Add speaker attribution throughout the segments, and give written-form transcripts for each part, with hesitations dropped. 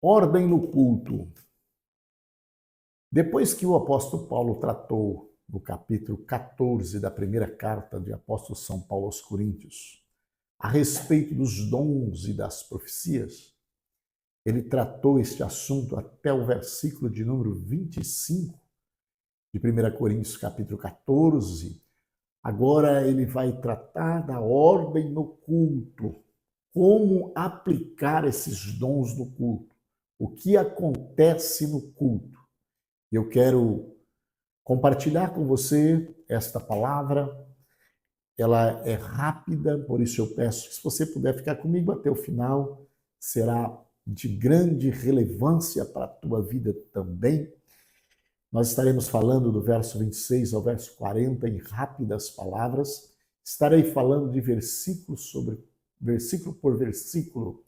Speaker 1: Ordem no culto. Depois que o apóstolo Paulo tratou no capítulo 14 da primeira carta do apóstolo São Paulo aos Coríntios, a respeito dos dons e das profecias, ele tratou este assunto até o versículo de número 25 de 1 Coríntios capítulo 14. Agora ele vai tratar da ordem no culto, como aplicar esses dons no culto, o que acontece no culto. Eu quero compartilhar com você esta palavra. Ela é rápida, por isso eu peço que, se você puder ficar comigo até o final, será de grande relevância para a tua vida também. Nós estaremos falando do verso 26 ao verso 40 em rápidas palavras. Estarei falando de versículo por versículo.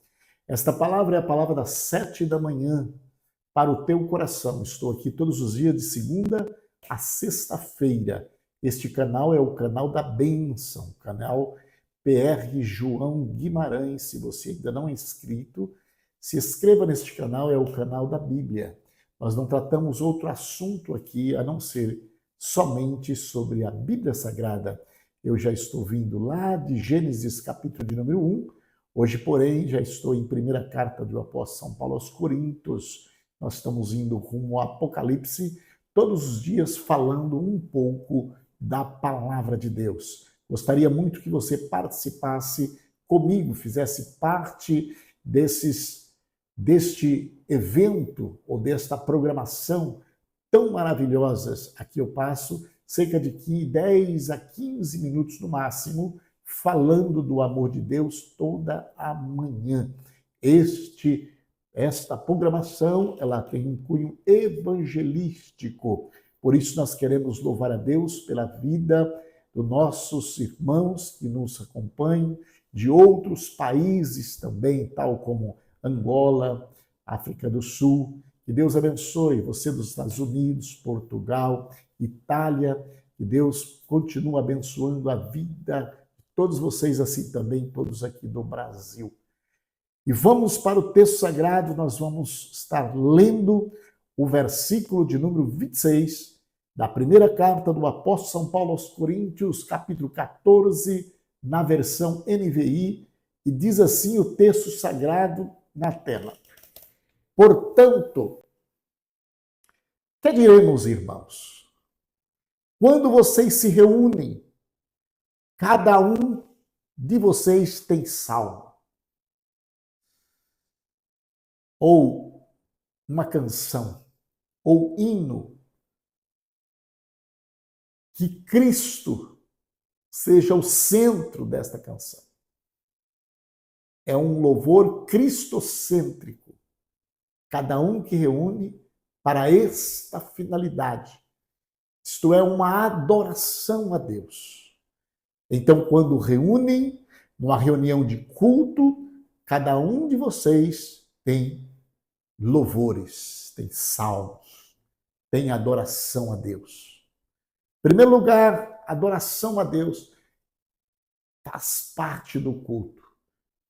Speaker 1: Esta palavra é a palavra das 7 da manhã para o teu coração. Estou aqui todos os dias de segunda a sexta-feira. Este canal é o canal da bênção, canal PR João Guimarães. Se você ainda não é inscrito, se inscreva neste canal, é o canal da Bíblia. Nós não tratamos outro assunto aqui, a não ser somente sobre a Bíblia Sagrada. Eu já estou vindo lá de Gênesis, capítulo de número 1. Hoje, porém, já estou em primeira carta do apóstolo São Paulo aos Coríntios. Nós estamos indo rumo ao Apocalipse, todos os dias falando um pouco da palavra de Deus. Gostaria muito que você participasse comigo, fizesse parte deste evento ou desta programação tão maravilhosas. Aqui eu passo cerca de 10 a 15 minutos no máximo falando do amor de Deus toda a manhã. Esta programação, ela tem um cunho evangelístico. Por isso nós queremos louvar a Deus pela vida dos nossos irmãos que nos acompanham, de outros países também, tal como Angola, África do Sul. Que Deus abençoe você dos Estados Unidos, Portugal, Itália. Que Deus continue abençoando a vida de todos vocês, assim também todos aqui do Brasil. E vamos para o texto sagrado, nós vamos estar lendo o versículo de número 26 da primeira carta do apóstolo São Paulo aos Coríntios, capítulo 14, na versão NVI, e diz assim o texto sagrado na tela. Portanto, que diremos, irmãos? Quando vocês se reúnem, cada um de vocês tem salmo, ou uma canção, ou hino, que Cristo seja o centro desta canção. É um louvor cristocêntrico, cada um que reúne para esta finalidade. Isto é uma adoração a Deus. Então, quando reúnem, numa reunião de culto, cada um de vocês tem louvores, tem salmos, tem adoração a Deus. Em primeiro lugar, adoração a Deus faz parte do culto.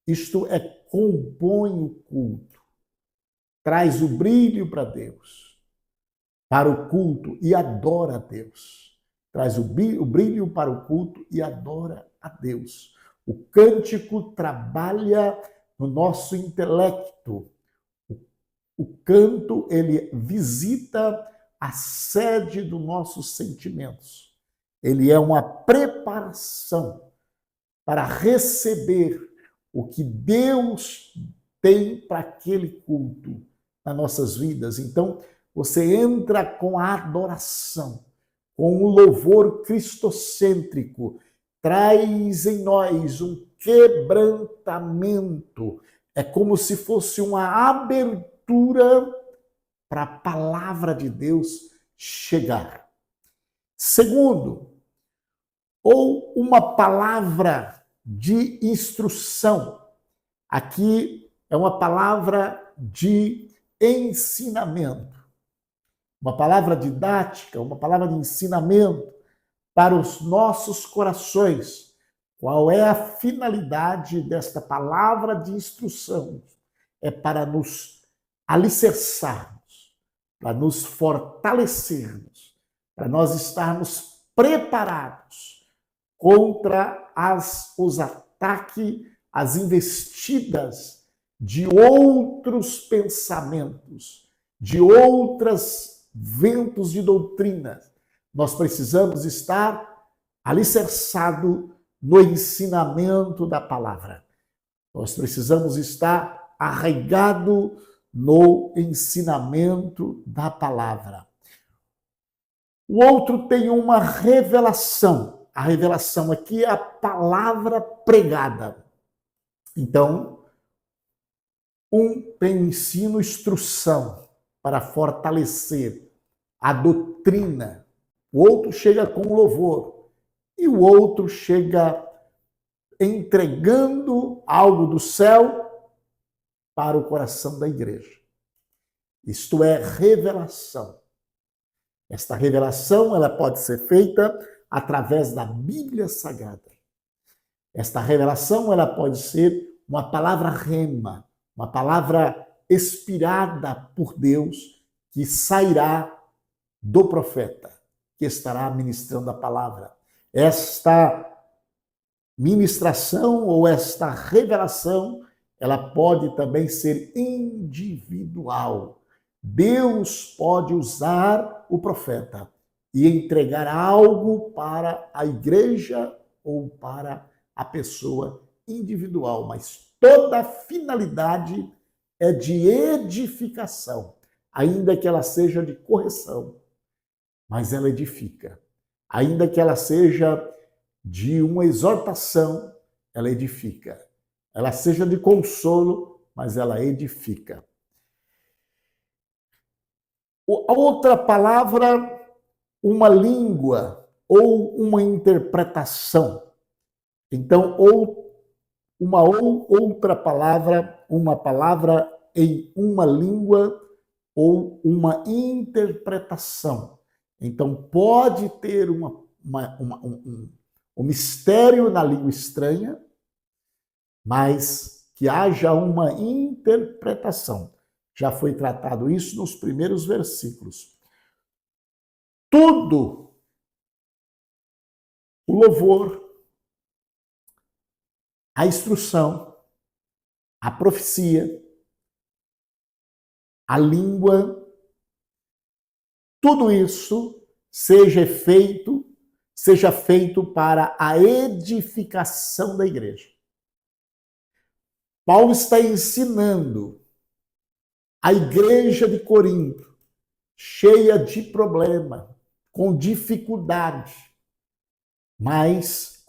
Speaker 1: Isto é, compõe o culto, traz o brilho para Deus, para o culto e adora a Deus. Traz o brilho para o culto e adora a Deus. O cântico trabalha no nosso intelecto. O canto, ele visita a sede dos nossos sentimentos. Ele é uma preparação para receber o que Deus tem para aquele culto nas nossas vidas. Então, você entra com a adoração, com o louvor cristocêntrico, traz em nós um quebrantamento. É como se fosse uma abertura para a palavra de Deus chegar. Segundo, ou uma palavra de instrução. Aqui é uma palavra de ensinamento, uma palavra didática, uma palavra de ensinamento para os nossos corações. Qual é a finalidade desta palavra de instrução? É para nos alicerçarmos, para nos fortalecermos, para nós estarmos preparados contra os ataques, as investidas de outros pensamentos, de outros ventos de doutrina. Nós precisamos estar alicerçado no ensinamento da palavra. Nós precisamos estar arraigado no ensinamento da palavra. O outro tem uma revelação. A revelação aqui é a palavra pregada. Então, um tem ensino, instrução para fortalecer a doutrina. O outro chega com louvor. E o outro chega entregando algo do céu para o coração da igreja. Isto é revelação. Esta revelação ela pode ser feita através da Bíblia Sagrada. Esta revelação ela pode ser uma palavra rema, uma palavra inspirada por Deus que sairá do profeta, que estará ministrando a palavra. Esta ministração ou esta revelação, ela pode também ser individual. Deus pode usar o profeta e entregar algo para a igreja ou para a pessoa individual, mas toda a finalidade é de edificação, ainda que ela seja de correção, mas ela edifica. Ainda que ela seja de uma exortação, ela edifica. Ela seja de consolo, mas ela edifica. A outra palavra, uma língua ou uma interpretação. Então, outra palavra, uma palavra em uma língua ou uma interpretação. Então, pode ter um mistério na língua estranha, mas que haja uma interpretação. Já foi tratado isso nos primeiros versículos. Tudo, o louvor, a instrução, a profecia, a língua, tudo isso seja feito para a edificação da igreja. Paulo está ensinando a igreja de Corinto, cheia de problema, com dificuldade, mas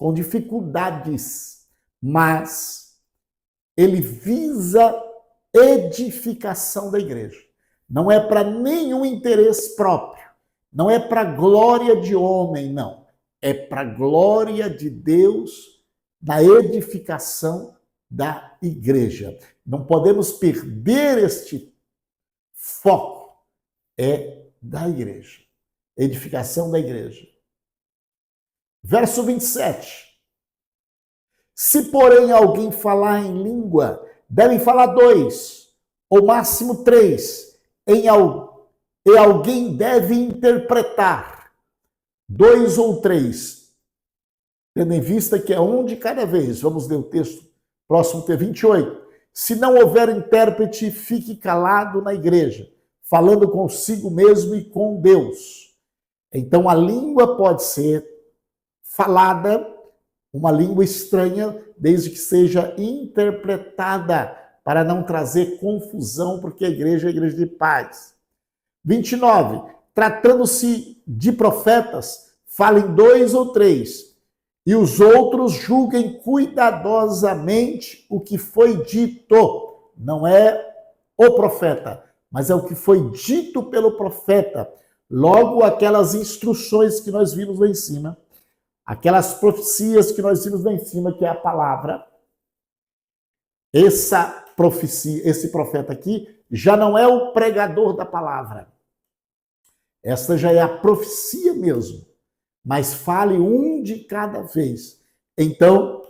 Speaker 1: ele visa edificação da igreja. Não é para nenhum interesse próprio, não é para glória de homem, não. É para glória de Deus na edificação da igreja. Não podemos perder este foco, é da igreja, edificação da igreja. Verso 27. Se, porém, alguém falar em língua, devem falar 2, ou máximo 3, e alguém deve interpretar 2 ou 3, tendo em vista que é um de cada vez. Vamos ler o texto próximo, 28. Se não houver intérprete, fique calado na igreja, falando consigo mesmo e com Deus. Então a língua pode ser falada, uma língua estranha, desde que seja interpretada, para não trazer confusão, porque a igreja é a igreja de paz. 29. Tratando-se de profetas, falem 2 ou 3, e os outros julguem cuidadosamente o que foi dito. Não é o profeta, mas é o que foi dito pelo profeta. Logo, aquelas instruções que nós vimos lá em cima, aquelas profecias que nós vimos lá em cima, que é a palavra, essa profecia, esse profeta aqui, já não é o pregador da palavra. Essa já é a profecia mesmo. Mas fale um de cada vez. Então,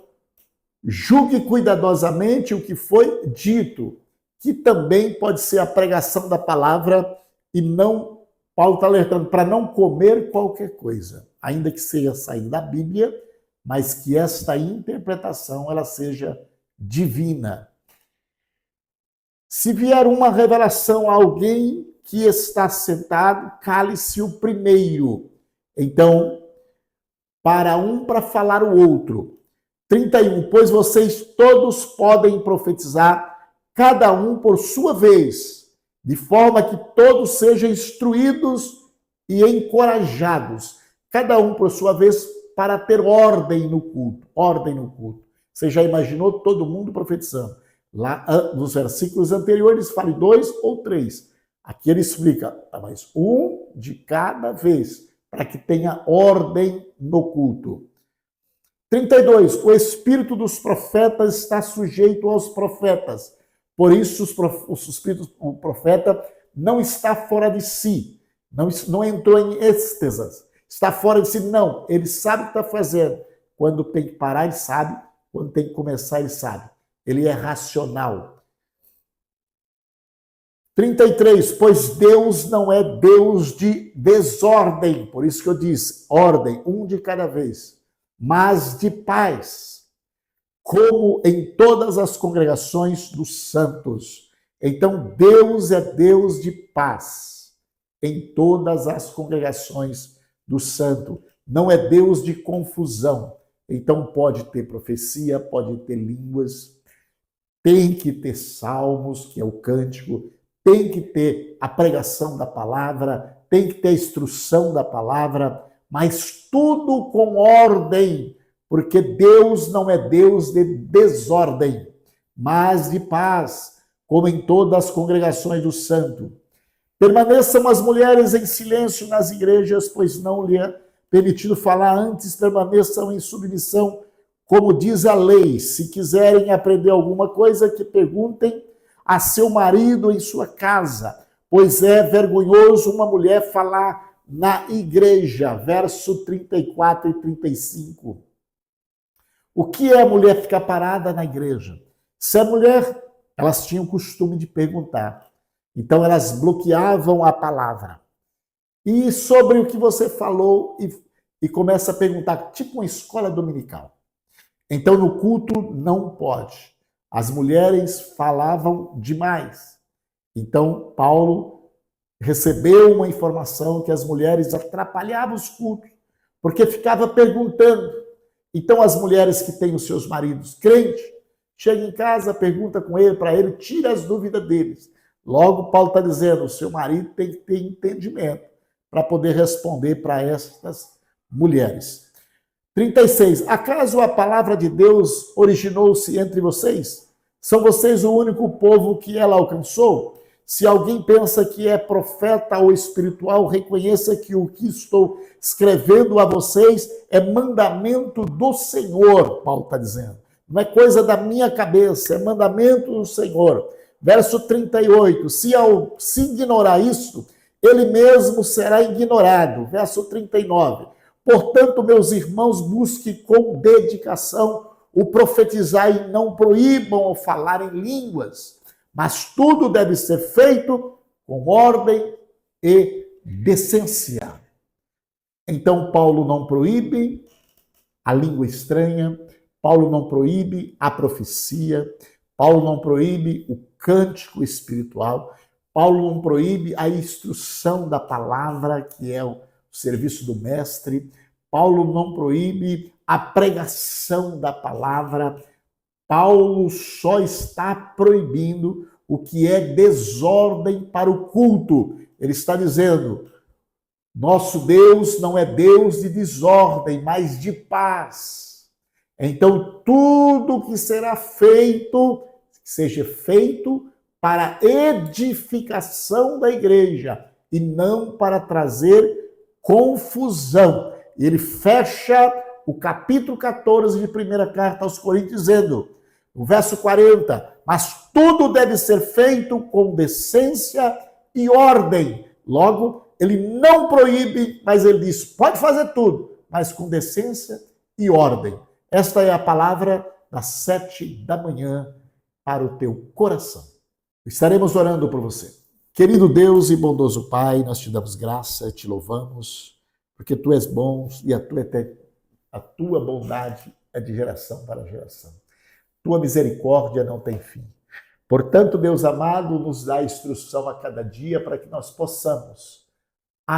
Speaker 1: julgue cuidadosamente o que foi dito, que também pode ser a pregação da palavra e não, Paulo está alertando, para não comer qualquer coisa, ainda que seja sair da Bíblia, mas que esta interpretação ela seja divina. Se vier uma revelação a alguém que está sentado, cale-se o primeiro. Então, para falar o outro. 31, pois vocês todos podem profetizar, cada um por sua vez, de forma que todos sejam instruídos e encorajados, cada um por sua vez, para ter ordem no culto. Ordem no culto. Você já imaginou todo mundo profetizando? Lá nos versículos anteriores, fale 2 ou 3. Aqui ele explica, mas um de cada vez, para que tenha ordem no culto. 32. O espírito dos profetas está sujeito aos profetas. Por isso, o profeta não está fora de si, não entrou em êxtase, está fora de si, não. Ele sabe o que está fazendo. Quando tem que parar, ele sabe. Quando tem que começar, ele sabe. Ele é racional. 33. Pois Deus não é Deus de desordem. Por isso que eu disse, ordem, um de cada vez. Mas de paz, como em todas as congregações dos santos. Então, Deus é Deus de paz em todas as congregações dos santos. Não é Deus de confusão. Então, pode ter profecia, pode ter línguas, tem que ter salmos, que é o cântico, tem que ter a pregação da palavra, tem que ter a instrução da palavra, mas tudo com ordem, porque Deus não é Deus de desordem, mas de paz, como em todas as congregações do santo. Permaneçam as mulheres em silêncio nas igrejas, pois não lhe é permitido falar, antes permaneçam em submissão, como diz a lei. Se quiserem aprender alguma coisa, que perguntem a seu marido em sua casa, pois é vergonhoso uma mulher falar na igreja, verso 34 e 35. O que é a mulher ficar parada na igreja? Se a mulher, elas tinham o costume de perguntar. Então elas bloqueavam a palavra. E sobre o que você falou, e começa a perguntar, tipo uma escola dominical. Então no culto não pode. As mulheres falavam demais. Então Paulo recebeu uma informação que as mulheres atrapalhavam os cultos, porque ficava perguntando. Então as mulheres que têm os seus maridos crentes, chegam em casa, pergunta com ele, para ele, tira as dúvidas deles. Logo, Paulo está dizendo, o seu marido tem que ter entendimento para poder responder para estas mulheres. 36. Acaso a palavra de Deus originou-se entre vocês? São vocês o único povo que ela alcançou? Se alguém pensa que é profeta ou espiritual, reconheça que o que estou escrevendo a vocês é mandamento do Senhor, Paulo está dizendo. Não é coisa da minha cabeça, é mandamento do Senhor. Verso 38, se ignorar isso, ele mesmo será ignorado. Verso 39, portanto, meus irmãos, busquem com dedicação o profetizar e não proíbam o falar em línguas. Mas tudo deve ser feito com ordem e decência. Então, Paulo não proíbe a língua estranha, Paulo não proíbe a profecia, Paulo não proíbe o cântico espiritual, Paulo não proíbe a instrução da palavra, que é o serviço do mestre, Paulo não proíbe a pregação da palavra. Paulo só está proibindo o que é desordem para o culto. Ele está dizendo, nosso Deus não é Deus de desordem, mas de paz. Então, tudo que será feito, seja feito para edificação da igreja e não para trazer confusão. E ele fecha o capítulo 14 de 1ª carta aos Coríntios, dizendo, no verso 40, mas tudo deve ser feito com decência e ordem. Logo, ele não proíbe, mas ele diz, pode fazer tudo, mas com decência e ordem. Esta é a palavra das 7 da manhã para o teu coração. O Estaremos orando por você. Querido Deus e bondoso Pai, nós te damos graça, te louvamos, porque tu és bom e a tua bondade é de geração para geração. Tua misericórdia não tem fim. Portanto, Deus amado, nos dá instrução a cada dia para que nós possamos,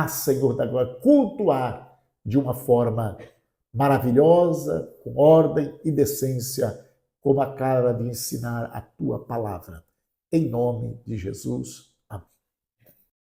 Speaker 1: Senhor da glória, cultuar de uma forma maravilhosa, com ordem e decência, como acaba de ensinar a tua palavra. Em nome de Jesus.